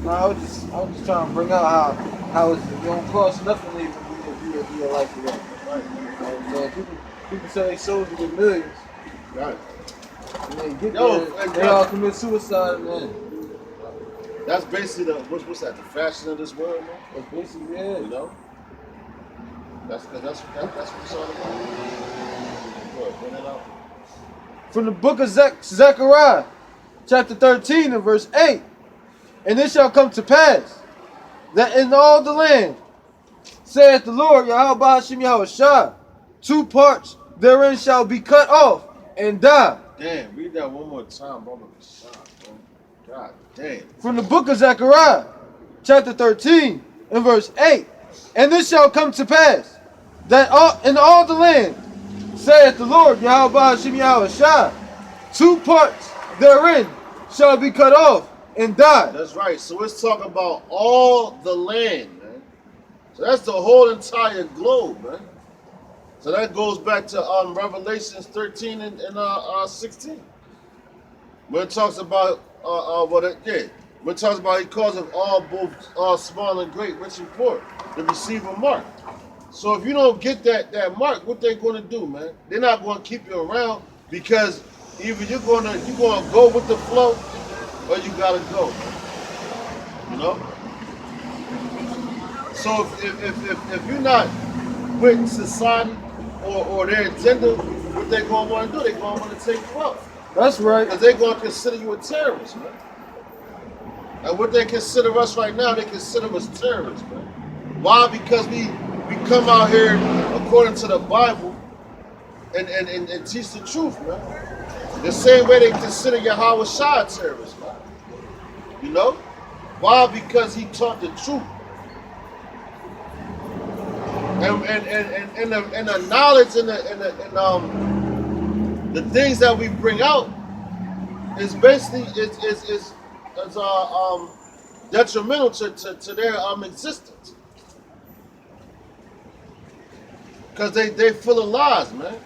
No, I was just trying to bring out how it's, it don't cost nothing even if you like it. Right. So people say they sold you with millions. Right. And they get there, they all commit suicide, man. That's basically what's that? The fashion of this world, man. That's basically it. You know. That's what it's all about. Bring it out. From the book of Zechariah, chapter 13 and verse 8. And it shall come to pass that in all the land, saith the Lord Yahweh Hashem Yahushua, 2 parts therein shall be cut off and die. Damn, read that one more time, bro. God damn. From the book of Zechariah, chapter 13 and verse 8. And this shall come to pass that in all the land, saith the Lord Yahweh Hashem Yahushua, 2 parts therein shall be cut off and die. That's right. So it's talking about all the land, man. So that's the whole entire globe, man. So that goes back to Revelations 13 and 16. When it talks about when it talks about he calls them all both small and great, rich and poor, to receive a mark. So if you don't get that mark, what they going to do, man? They're not going to keep you around because either you're going to go with the flow or you gotta go. You know? So if you're not with society or their agenda, what they're gonna want to do, they're gonna want to take you out. That's right. Because they're gonna consider you a terrorist, man. And what they consider us right now, they consider us terrorists, man. Why? Because we come out here according to the Bible and teach the truth, man. The same way they consider Yahweh Shah a terrorist, man. You know? Why? Because he taught the truth. And the knowledge and the things that we bring out is basically is detrimental to their existence. Because they full of lies, man.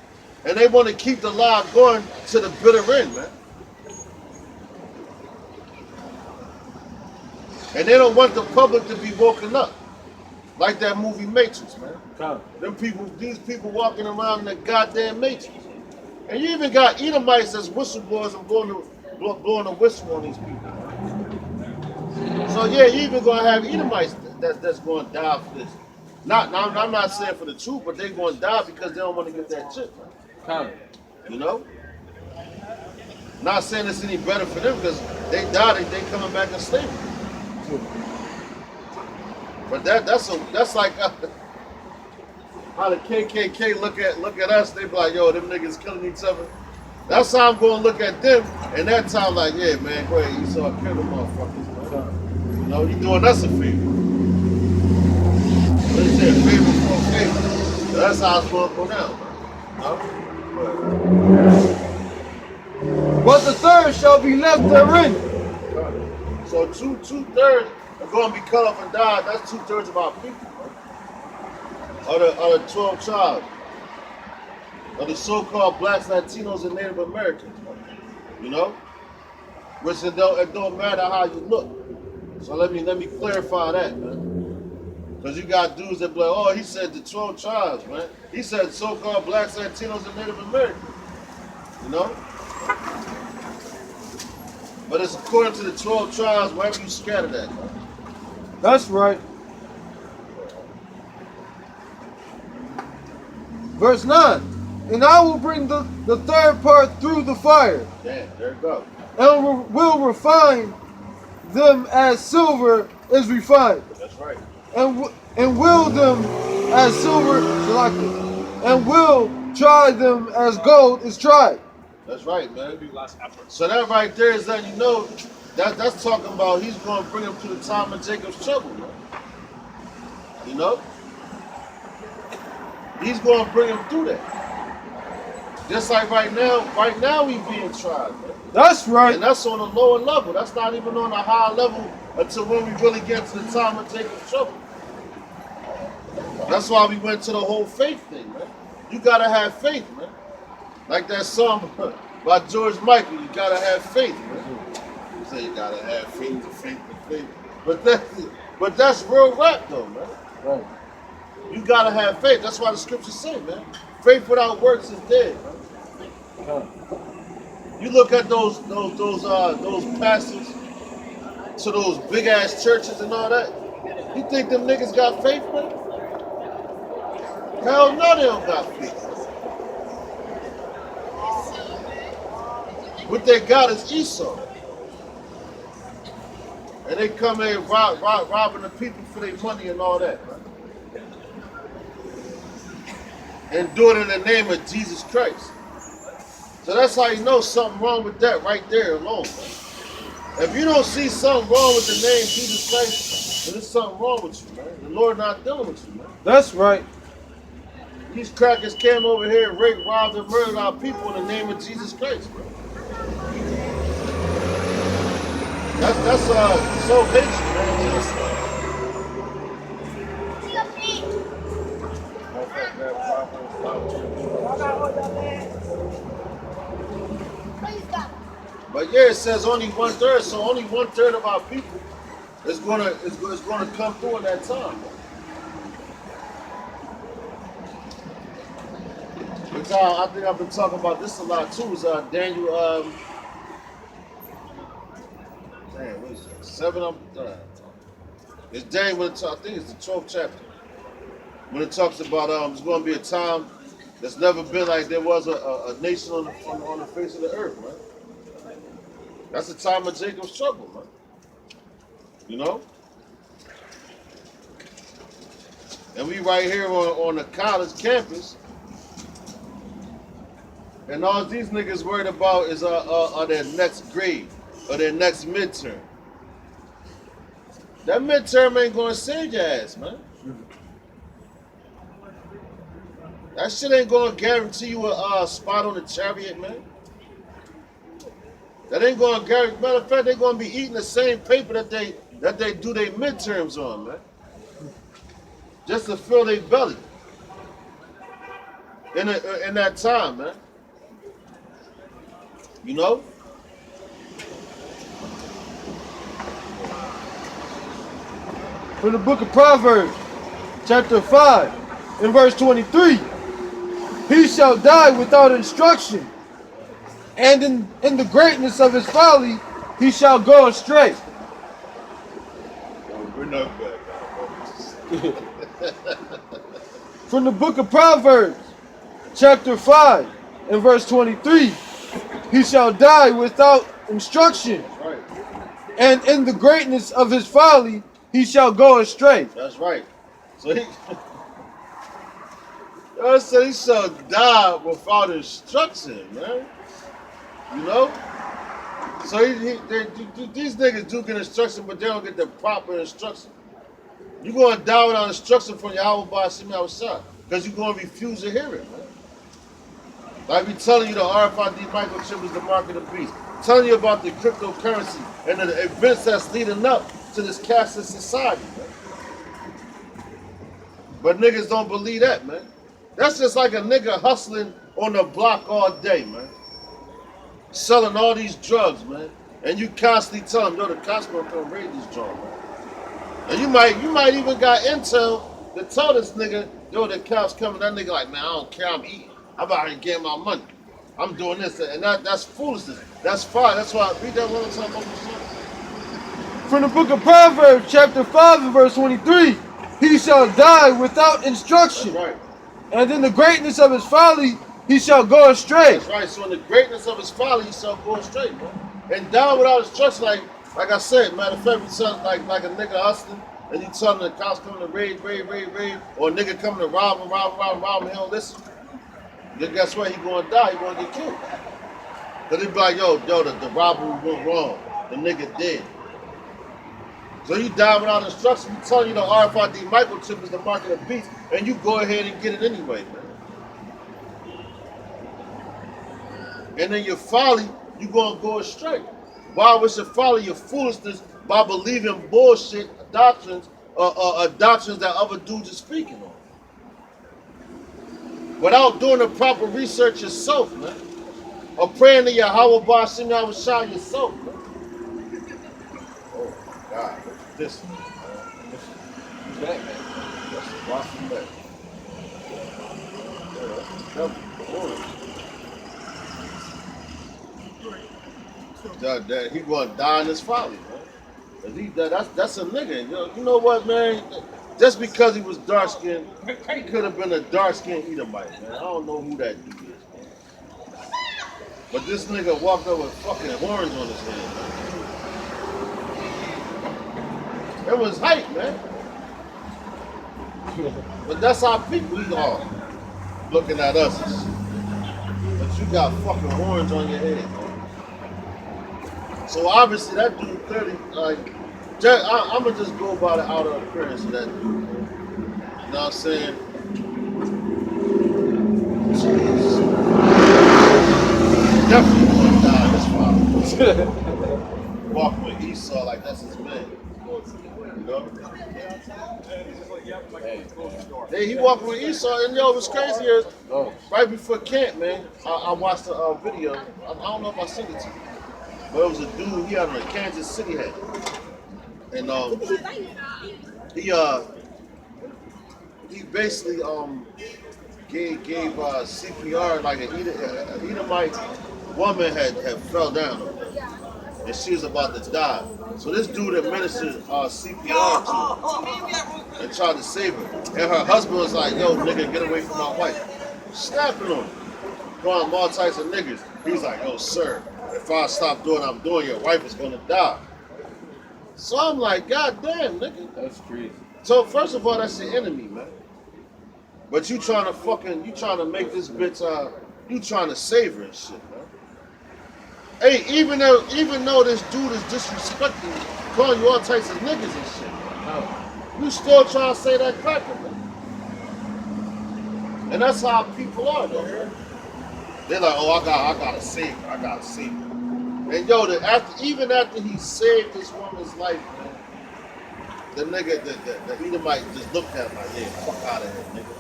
And they want to keep the lie going to the bitter end, man. And they don't want the public to be woken up. Like that movie Matrix, man. These people walking around in the goddamn Matrix. And you even got Edomites as whistleblowers and blowing a whistle on these people. So yeah, you even gonna have Edomites that's gonna die for this. I'm not saying for the truth, but they're gonna die because they don't want to get that chip, man. You know? Not saying it's any better for them because they died, they coming back in slavery. But that's like how the KKK look at us. They be like, yo, them niggas killing each other. That's how I'm going to look at them. And that time, like, yeah, man, go ahead, you saw kill them motherfuckers, man. You know, you doing us a favor. What is that? Favor for a favor. So that's how it's going to go down, man. But the third shall be left therein. So two-thirds are going to be cut off and die. That's 2/3 of our people, man. Are the 12 tribes. Of the so-called blacks, Latinos, and Native Americans, man. You know? Which it don't matter how you look. So let me clarify that, man. Because you got dudes that be like, oh, he said the 12 tribes, man. He said so-called blacks, Latinos, and Native Americans. You know? But it's according to the 12 tribes, wherever you scatter that, man. That's right. Verse 9. And I will bring the third part through the fire. Damn, there it goes. And will refine them as silver is refined. That's right. And will them as silver, and will try them as gold is tried. That's right, man. So that right there is letting you know that's talking about he's going to bring them to the time of Jacob's trouble, man. You know? He's going to bring them through that. Just like right now we being tried, man. That's right. And that's on a lower level. That's not even on a high level until when we really get to the time of Jacob's trouble. That's why we went to the whole faith thing, man. You gotta have faith, man. Like that song by George Michael, you gotta have faith, man. So you gotta have faith to faith to faith. But that's real rap though, man. Right. You gotta have faith. That's why the scriptures say, man. Faith without works is dead, man. Huh. You look at those pastors to those big ass churches and all that. You think them niggas got faith, man? Hell no, they don't got faith. What they got is Esau. And they come in robbing the people for their money and all that, man. And do it in the name of Jesus Christ. So that's how you know something wrong with that right there alone, man. If you don't see something wrong with the name Jesus Christ, then there's something wrong with you, man. The Lord not dealing with you, man. That's right. These crackers came over here and raped, robbed, and murdered our people in the name of Jesus Christ, bro. That's so hatred, man. But yeah, it says only 1/3, so only 1/3 of our people is gonna come through in that time. Which I think I've been talking about this a lot too. Is Daniel what is it? 7. It's Daniel when I think it's the 12th chapter. When it talks about it's going to be a time that's never been like there was a nation on the face of the earth, man. That's the time of Jacob's trouble, man. You know? And we right here on the college campus, and all these niggas worried about is their next grade or their next midterm. That midterm ain't gonna save your ass, man. That shit ain't gonna guarantee you a spot on the chariot, man. That ain't gonna guarantee. Matter of fact, they're gonna be eating the same paper that they do their midterms on, man. Just to fill their belly. In that time, man. You know? From the book of Proverbs, chapter 5, and verse 23. He shall die without instruction, and in the greatness of his folly he shall go astray. We're not bad. From the book of Proverbs, chapter 5, and verse 23. He shall die without instruction, Right. and in the greatness of his folly he shall go astray. That's right. So he shall die without instruction, man. You know? So these niggas do get instruction, but they don't get the proper instruction. You're going to die without instruction from Yahweh by Shemi Awashad, because you're going to refuse to hear it, man. Like we telling you the RFID microchip is the mark of the beast. Telling you about the cryptocurrency and the events that's leading up to this cashless society, man. But niggas don't believe that, man. That's just like a nigga hustling on the block all day, man. Selling all these drugs, man. And you constantly tell him, yo, the cops gonna come raid this joint, man. And you might even got intel to tell this nigga, yo, the cops coming. That nigga like, man, I don't care, I'm eating. I'm out here getting my money. I'm doing this. And that's foolishness. That's fine. That's why I read that one time over the From the book of Proverbs, chapter 5, and verse 23. He shall die without instruction. That's right. And in the greatness of his folly, he shall go astray. That's right. So in the greatness of his folly, he shall go astray, man. And down without instruction, like I said, matter of fact, we tell like a nigga hustling, and you tell him the cops coming to raid, or a nigga coming to rob him, he don't listen. Then guess what? He gonna die. He gonna get killed. Cause they be like, yo, the robbery went wrong. The nigga dead. So you die without instruction. We telling you the RFID microchip is the mark of the beast, and you go ahead and get it anyway, man. And then your folly, you gonna go astray. Why was your folly? Your foolishness by believing bullshit doctrines, doctrines that other dudes are speaking on, without doing the proper research yourself, man, or praying to Yahweh by Shemi Awashad yourself, man. God, look at this one, man. Back, man. That's a rotten back. Yeah, that's the devil. He gonna die in his folly, man. 'Cause that's a nigga. You know what, man? Just because he was dark skinned, he could have been a dark skinned Edomite, man. I don't know who that dude is, man. But this nigga walked up with fucking horns on his head, man. It was hype, man. But that's how people are looking at us and shit. But you got fucking horns on your head, man. So obviously that dude clearly, like, I'm gonna just go by the outer appearance of that dude, man. You know what I'm saying? Jeez. Definitely gonna die this father. Walking with Esau like that's his man. You know? Hey, he walking with Esau, and yo, what's crazy is right before camp, man, I watched a video. I don't know if I sent it to you, but it was a dude. He had on a Kansas City hat, and he basically gave CPR like an Edomite woman had fell down and she was about to die. So this dude administered CPR to her and tried to save her. And her husband was like, "Yo, nigga, get away from my wife." Snapping on him, calling him all types of niggas. He's like, "Yo, sir, if I stop doing what I'm doing, your wife is gonna die." So I'm like, God damn, nigga. That's crazy. So first of all, that's your enemy, man. But you trying to make this bitch, you trying to save her and shit, man. Hey, even though this dude is disrespecting you, calling you all types of niggas and shit, you still trying to say that cracker, man. And that's how people are, though, man. They're like, oh, I gotta save her, I gotta save her. And yo, even after he saved this woman's life, man, the nigga, the Edomite just looked at him like, yeah, fuck out of here, nigga.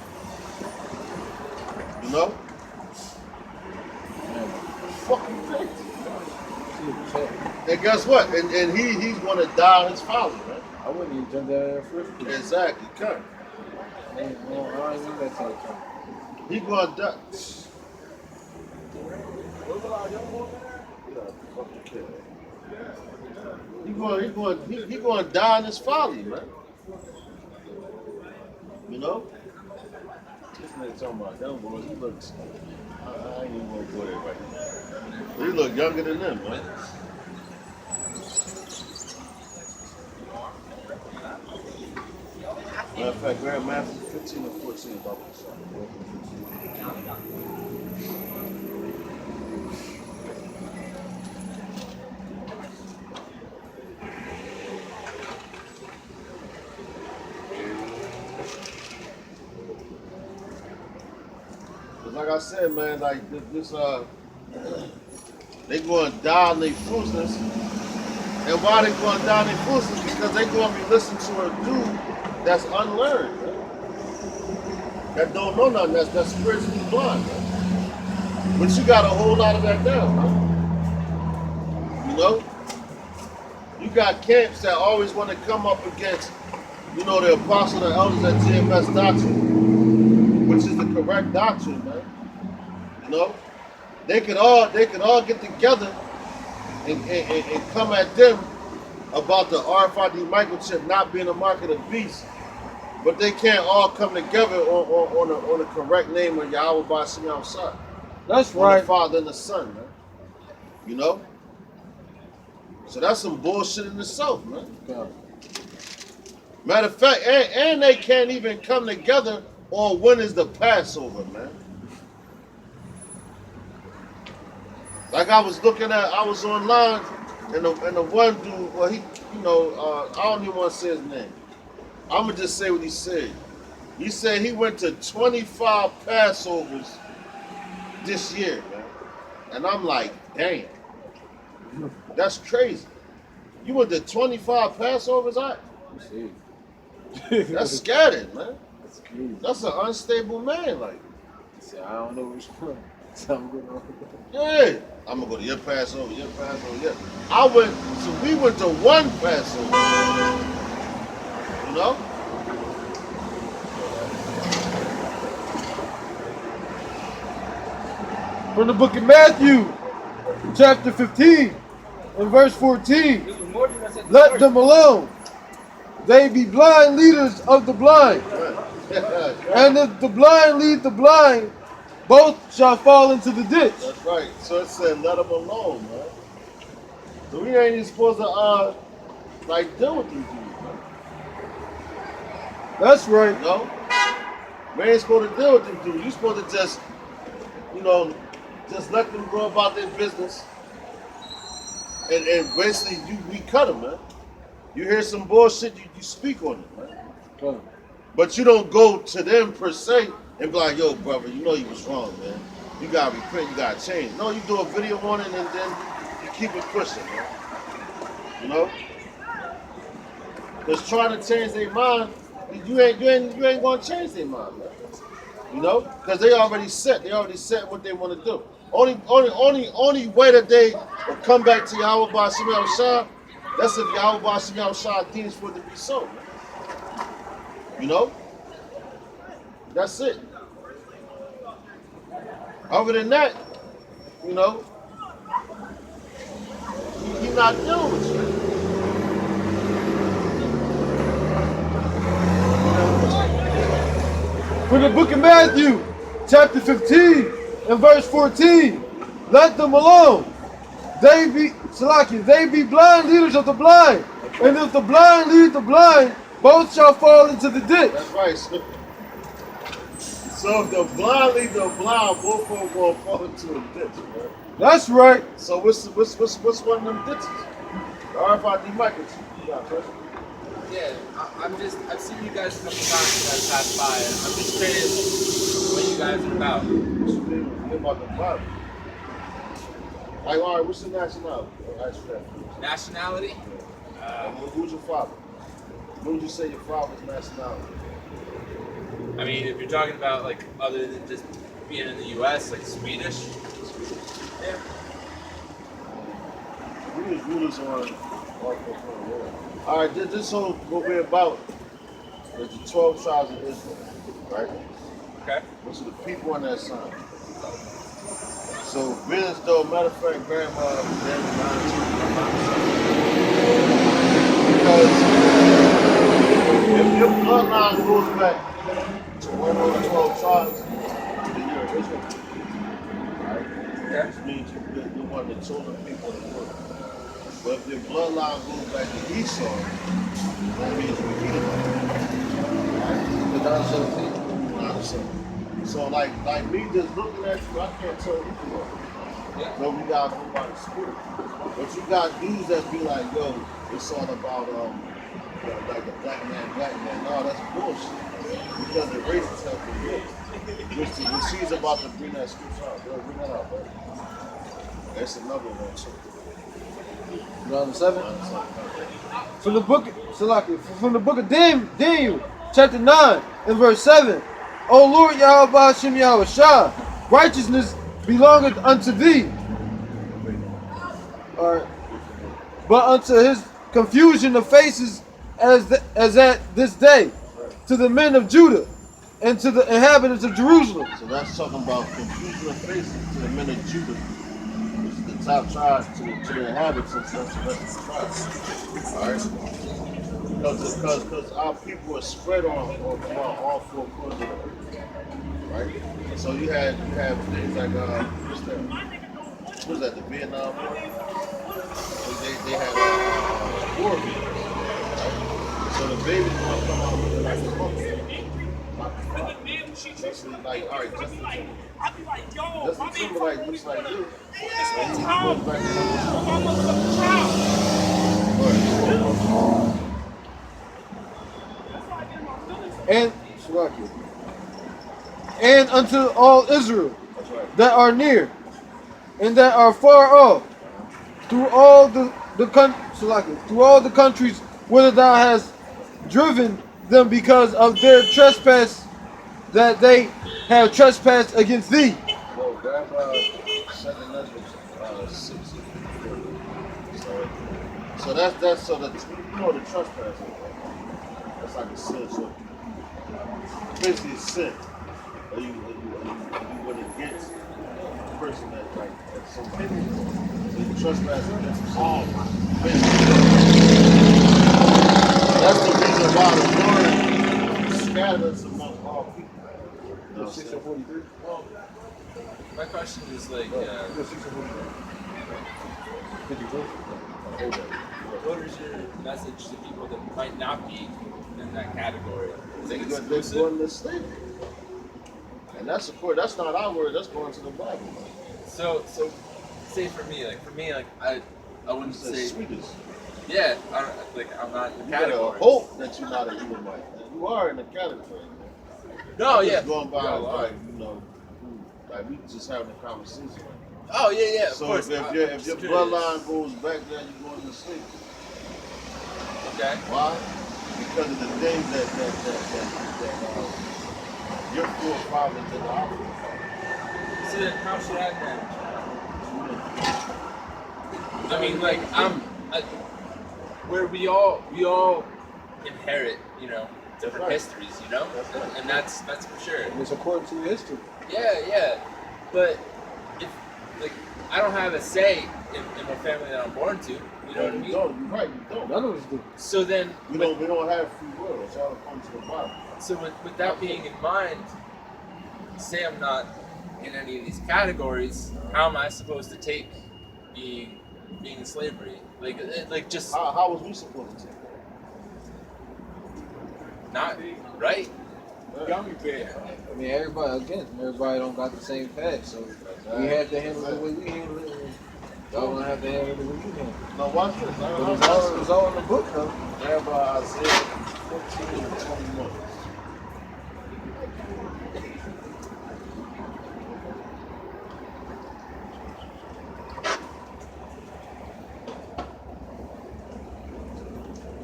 You know? Fucking crazy. And guess what? And he's gonna die in his folly, man. I wouldn't even jump that in first place. Exactly, cut. I ain't even that type of time. He gonna die. He gonna die in his folly, man. You know? This nigga talking about them boys, he looks. I ain't even gonna go there right now. But he look younger than them, man. Matter of fact, Grand Master 15 or 14 about this. Like I said, man, like this they going to die in their foolishness. And why they going to die in their foolishness? Because they going to be listening to a dude that's unlearned, man. That don't know nothing, that's spiritually blind, man. But you got a whole lot of that down, man. You know? You got camps that always want to come up against, you know, the apostle and elders at TMS doctrine, which is the correct doctrine, man. You know, they could all get together and come at them about the RFID microchip not being a mark of the beast, but they can't all come together on the correct name of Yahweh Bashim outside. That's right. The Father and the Son, man. You know, so that's some bullshit in itself, man. Yeah. Matter of fact, and they can't even come together on when is the Passover, man. Like I was online, and the one dude, well, he, you know, I don't even want to say his name. I'm gonna just say what he said. He said he went to 25 Passovers this year, man. And I'm like, damn, that's crazy. You went to 25 Passovers, that's scattered, man. That's crazy. That's an unstable man, like. See, I don't know which one. So I'm going on. Yeah, I'm gonna go to your Passover, yeah. I went So we went to one Passover. You know? From the book of Matthew, chapter 15, and verse 14. Let them alone. They be blind leaders of the blind. And if the blind lead the blind, both shall fall into the ditch. That's right. So it said, let them alone, man. So we ain't even supposed to, like, deal with these dudes, man. That's right. You know? We ain't supposed to deal with these dudes. You supposed to just, you know, just let them go about their business. And basically, we cut them, man. You hear some bullshit, you speak on it, man. But you don't go to them per se and be like, yo, brother, you know you was wrong, man. You gotta repent, you gotta change. No, you do a video on it and then you keep it pushing, man. You know? Because trying to change their mind, you ain't gonna change their mind, man. You know? Because they already set what they want to do. Only way that they will come back to Yahweh Ba'Shem Yahushua, that's if Yahweh Ba'Shem Yahushua deems for it to be so, man. You know? That's it. Other than that, you know, he's not dealing with you. From the book of Matthew, chapter 15, and verse 14. Let them alone. They be blind leaders of the blind. And if the blind lead the blind, both shall fall into the ditch. That's right. So if the blind lead the blind, both of them gonna fall into a ditch, man. That's right. So what's one of them ditches? The RFID microchip. You got a question? Yeah, I've seen you guys a couple times that pass by. I'm just curious what you guys are about. What you mean? What about the Bible? Like, all right, what's your nationality? Nationality? Who's your father? What would you say your father's nationality? I mean, if you're talking about like other than just being in the U.S., like Swedish. Yeah. We was rulers on all the world. All right, this whole what we're about is the 12 tribes of Israel, right? Okay. Which are the people on that sign. So, being as though, matter of fact, grandma, because if your bloodline goes back to one of the 12 tribes, then you're Israel. Right? Okay. Which means you're one of the chosen people in the world. But if your bloodline goes back to Esau, that means we're Edomite. Right? So like me just looking at you, I can't tell who you are. Yeah. No, we gotta go by the spirit. But you got dudes that be like, yo, it's all about like the black man. No, that's bullshit. Because the racists have been good. Which she's about to bring that scripture out. Bro, bring that out, bro. That's another one too. Round 7. From the book of Daniel, chapter 9 and verse 7. O Lord Yahweh Ba'Shem Yahushua, righteousness belongeth unto thee. Alright. But unto his confusion of faces as at this day, to the men of Judah and to the inhabitants of Jerusalem. So that's talking about confusion of faces to the men of Judah, which is the top tribe, to the inhabitants, that's the rest of the tribes. Alright? Because our people are spread on all four corners of the earth. Right? So you have things like what's that? The Vietnam War. They had war vehicles, right? So the baby's gonna come out looking like a monkey. Justin like, all right, Justin Timberlake looks like you. And unto all Israel that are near and that are far off, through all the countries whither thou hast driven them because of their trespass that they have trespassed against thee. Well, grab 2 Ezra 6. So So that's so the the trespass. That's like a sin. So basically, it's sin. Are you went against the person that's somebody? So you trespass against them. That's the reason why the Lord scattered us among all people. You know what I'm saying? 643. Well, my question is like, what is your message to people that might not be in that category? Is it They're exclusive? going to slavery. And that's not our word, that's going to the Bible. So say for me, I wouldn't It's the say, sweetest. yeah, I'm not in the You gotta category. hope that you're not a Edomite. Man. You are in the category, man. No, I'm yeah. just going by, No, like, like we just having a conversation. Oh yeah, of So course. if your bloodline goes back there, you're going to sleep. Okay. Why? Because of the things that your forefathers did to our forefathers. So then how should I manage? I mean, like, where we all inherit, different right. histories, That's right. and that's for sure. And it's according to history. Yeah, but if I don't have a say in what family that I'm born to, you know what I mean? You don't. You're right. You don't. None of us do. So then, We don't have free will. It's all according to the Bible. so with that being in mind, say I'm not in any of these categories, how am I supposed to take being in slavery? Just How was we supposed to take that? not right. Gummy bear. I mean, everybody don't got the same path, so we have to handle it the way we handle it. And y'all gonna have to handle it the way you handle it. Now watch this. But it's all in the book, though. Have Isaiah 14 and 21.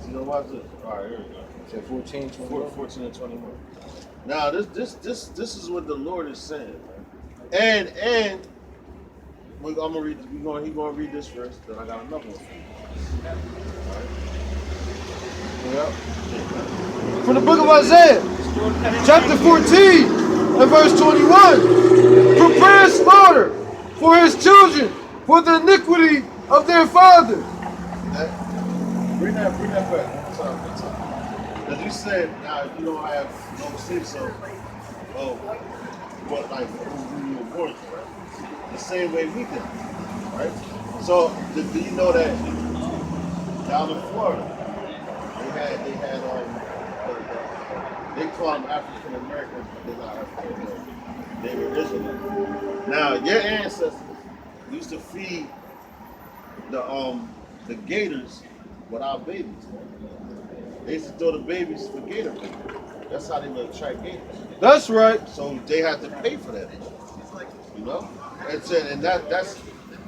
You know, watch this. All right, here we go. Said 14, 21. 14 and 21. Now this is what the Lord is saying, man. And I'm gonna read. He's gonna read this first. Then I got another one. Yep. From the book of Isaiah, chapter 14 and verse 21. Prepare slaughter for his children, for the iniquity of their fathers. Bring that back. One time. As you said, now if you don't have no say so, what like who you were born to, right? The same way we did, right? So do you know that down in Florida, they call them African Americans, but they're not African Americans. They were Israelites. Now your ancestors used to feed the gators with our babies. They used to throw the babies for gator bait. That's how they would attract gators. That's right. So they had to pay for that. You know? And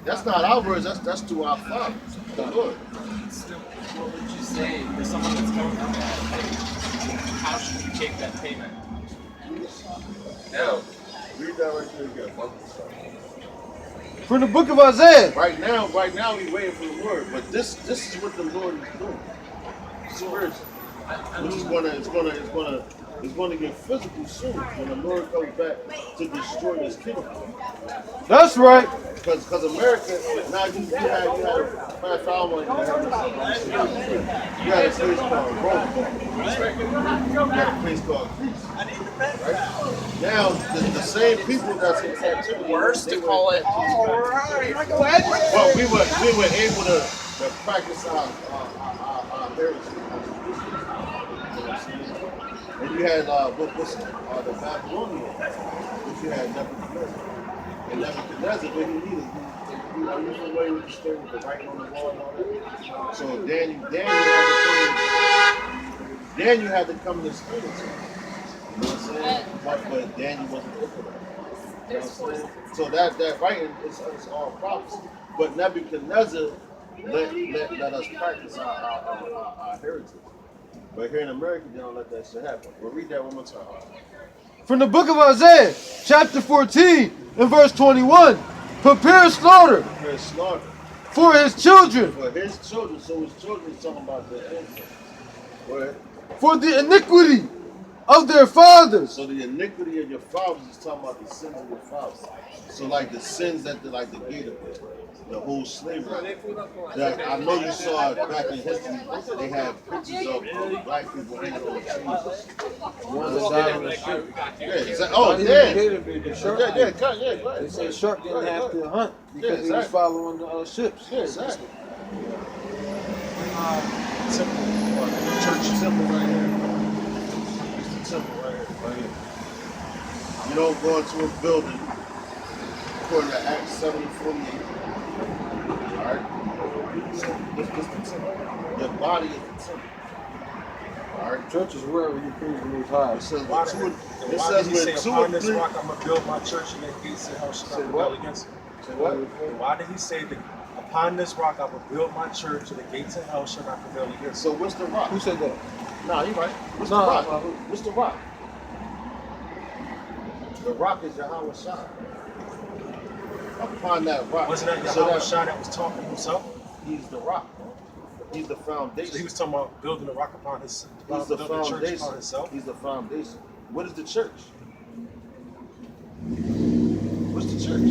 that's not our words, that's to our Father, the Lord. Still, what would you say for someone that's coming from that? How should you take that payment? Now, Read that right there again. From the book of Isaiah. Right now we waiting for the word, but this is what the Lord is doing. Spiritually. Which is it's gonna get physical soon when the Lord comes back to destroy his kingdom. That's right. Because America, now you had a matter of fact, you had a place called Rome. You had a place called Greece. Right? Now the same people that's in captivity. worse to call it. But we were able to practice our heritage. You know what I'm saying? And you had the Babylonians, which you had Nebuchadnezzar. And Nebuchadnezzar, what he needed, you know where he was staying with the writing on the wall and all that. So Daniel had to come to explain it to him. You know what I'm saying? But Daniel wasn't there for that. You know what I'm saying? So that writing is all prophecy. But Nebuchadnezzar let us practice our heritage. But here in America, they don't let that shit happen. We'll read that one more time. From the book of Isaiah, chapter 14 and verse 21. Prepare slaughter Prepare slaughter for his children, For his children, so his children is talking about their ancestors. Go ahead. for the iniquity of their fathers. So the iniquity of your fathers is talking about the sins of your fathers. So like the sins that like the Gator did, the whole slavery. That I know you saw it back in history. They have pictures of black people hanging on trees. One that died on the ship. Yeah, exactly. Oh, Not even damn. the Gator did, the shark did. Yeah, go ahead. They said shark didn't have to hunt because he was exactly. following the ships. Yeah, exactly. Church. Temple right here. It's the temple right here. Right here. You don't go into a building according to Acts 7:48. Alright? So this the temple. Your body is the temple. Alright? Church is wherever you praise the Most High. It says Why when did two, it says he when say, two upon or this three. rock I'm going to build my church and that gates of hell shall Say not what? prevail against it? Say what? Why did he say that upon this rock I will build my church and the gates of hell shall not prevail against it? So what's the rock? Who said that? Nah, you right. What's Nah, the rock? nah, What's the rock? The rock is Yahweh Shai. Upon that rock. Wasn't that So Yahweh Shai that was talking himself? he's the rock. He's the foundation. So he was talking about building the rock upon his, He's the building the church upon foundation. himself. He's the foundation. What is the church? What's the church?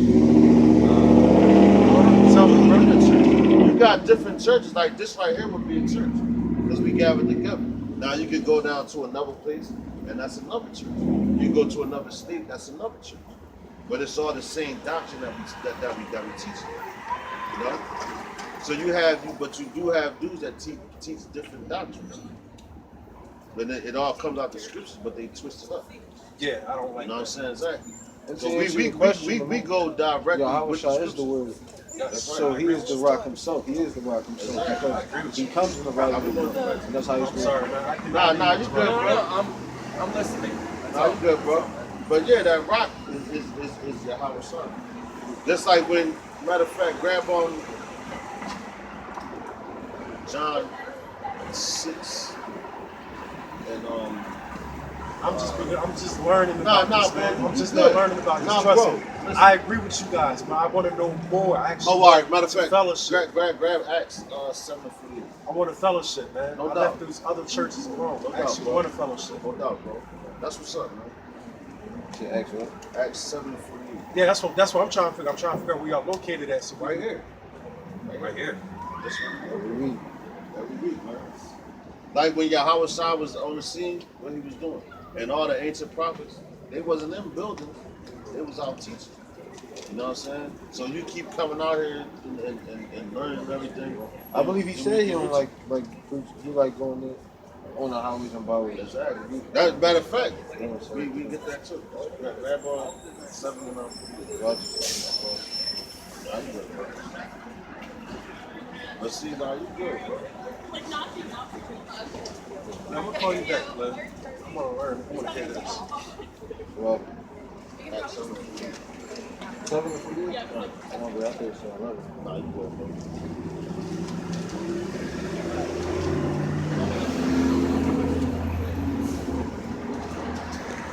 You got different churches. Like this right here would be a church because we gather together. Now you could go down to another place, and that's another church. You go to another state, that's another church. But it's all the same doctrine that we teach. You know. So but you do have dudes that teach different doctrines. But it all comes out the scriptures, but they twist it up. Yeah, I don't like You know what I'm saying? Exactly. And So to answer your question, we go directly Yahweh with Shai the is the word. That's So right. he is the rock himself. He is the rock himself because he comes in the right I'm movement. And that's how he's I'm sorry, man. I did Nah, not you mean good, to- bro. I'm listening. That's Nah, all. you good, bro. But yeah, that rock is Yahweh Shai. Just like when, matter of fact, grab on John 6 and I'm just learning about Nah, this, bro, man. I'm just you good. learning about this. Nah, Trust bro, me. listen. I agree with you guys, man. I want to know more. I actually oh, all right. Matter of to fact, fellowship. grab Acts 7:48. I want a fellowship, man. No I doubt. left those other churches alone. No I doubt, actually bro. want a fellowship. No doubt, bro. That's what's up, man. to ask what? Acts 7:48. Yeah, that's what I'm trying to figure. I'm trying to figure out where y'all located at. So Right here. right here. This one. Every week. Every week, man. Like when Yahweh Shai was on the scene, what he was doing. And all the ancient prophets, they wasn't in buildings, they was out teaching. You know what I'm saying? So you keep coming out here and learning everything. I believe he said he don't like preach. He like going there on the highways and byways. Exactly. That matter of fact, You know what I'm saying? we get that too. Grab on 7 and up. Let's see now you good, bro. I'm gonna call you back, man. I'm gonna learn. I want to hear this. Well, Acts 7:48. 7 for you? I'm gonna be out there, so I love it. Nah, you good, bro.